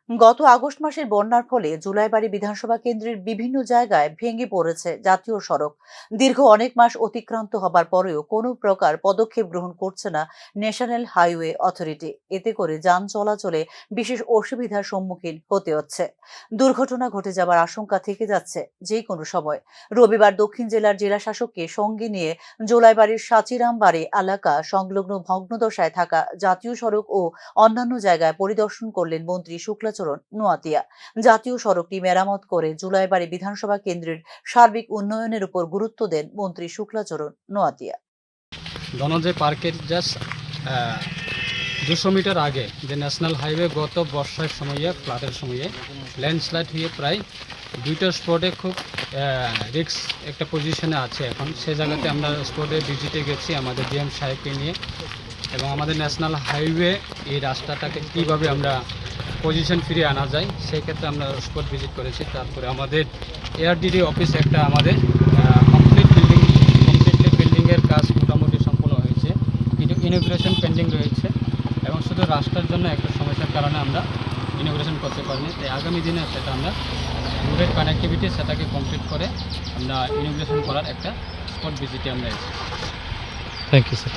গত আগস্ট মাসের বন্যার ফলে জুলাইবাড়ী বিধানসভা কেন্দ্রের বিভিন্ন জায়গায় ভেঙে পড়েছে জাতীয় সড়ক। দীর্ঘ অনেক মাস অতিক্রান্ত হবার পরেও কোনো প্রকার পদক্ষেপ গ্রহণ করছে না ন্যাশনাল হাইওয়ে অথরিটি। এতে করে যান চলাচলে বিশেষ অসুবিধার সম্মুখীন হতে হচ্ছে। দুর্ঘটনা ঘটে যাবার আশঙ্কা থেকে যাচ্ছে যে কোনো সময়। রবিবার দক্ষিণ জেলার জেলাশাসককে সঙ্গে নিয়ে জুলাইবাড়ীর সাচিরামবাড়ি এলাকা সংলগ্ন ভগ্নদশায় থাকা জাতীয় সড়ক ও অন্যান্য জায়গায় পরিদর্শন করলেন মন্ত্রী শুক্লাচরণ নোয়াতিয়া। জাতীয় সড়কটি মেরামত করে জুলাইবাড়ী বিধানসভা কেন্দ্রের সার্বিক উন্নয়নের উপর গুরুত্ব দেন মন্ত্রী শুক্লাচরণ নোয়াতিয়া। ধনঞ্জয় পার্কের জাস্ট 200 মিটার আগে যে ন্যাশনাল হাইওয়ে গত বর্ষার সময়ে ফ্লাডের সময়ে ল্যান্ডস্লাইড হয়ে প্রায় 2টা স্পটে খুব রিস্ক একটা পজিশনে আছে। এখন সে জায়গাতে আমরা স্পটে ভিজিটে গেছি আমাদের ডিএম সাহেবকে নিয়ে, এবং আমাদের ন্যাশনাল হাইওয়ে এই রাস্তাটাকে কীভাবে আমরা পজিশন ফিরিয়ে আনা যায় সেই ক্ষেত্রে আমরা স্পট ভিজিট করেছি। তারপরে আমাদের এআরডিডি অফিস একটা আমাদের কমপ্লিটলি বিল্ডিংয়ের কাজ মোটামুটি সম্পূর্ণ হয়েছে, কিন্তু ইনোগ্রেশন পেন্ডিং রয়েছে এবং শুধু রাস্তার জন্য একটা সমস্যার কারণে আমরা ইনোগ্রেশন করতে পারিনি। তাই আগামী দিনে সেটা আমরা রোডের কানেক্টিভিটি সেটাকে কমপ্লিট করে আমরা ইনোগ্রেশন করার একটা স্পট ভিজিটে আমরা এসেছি। Thank you sir.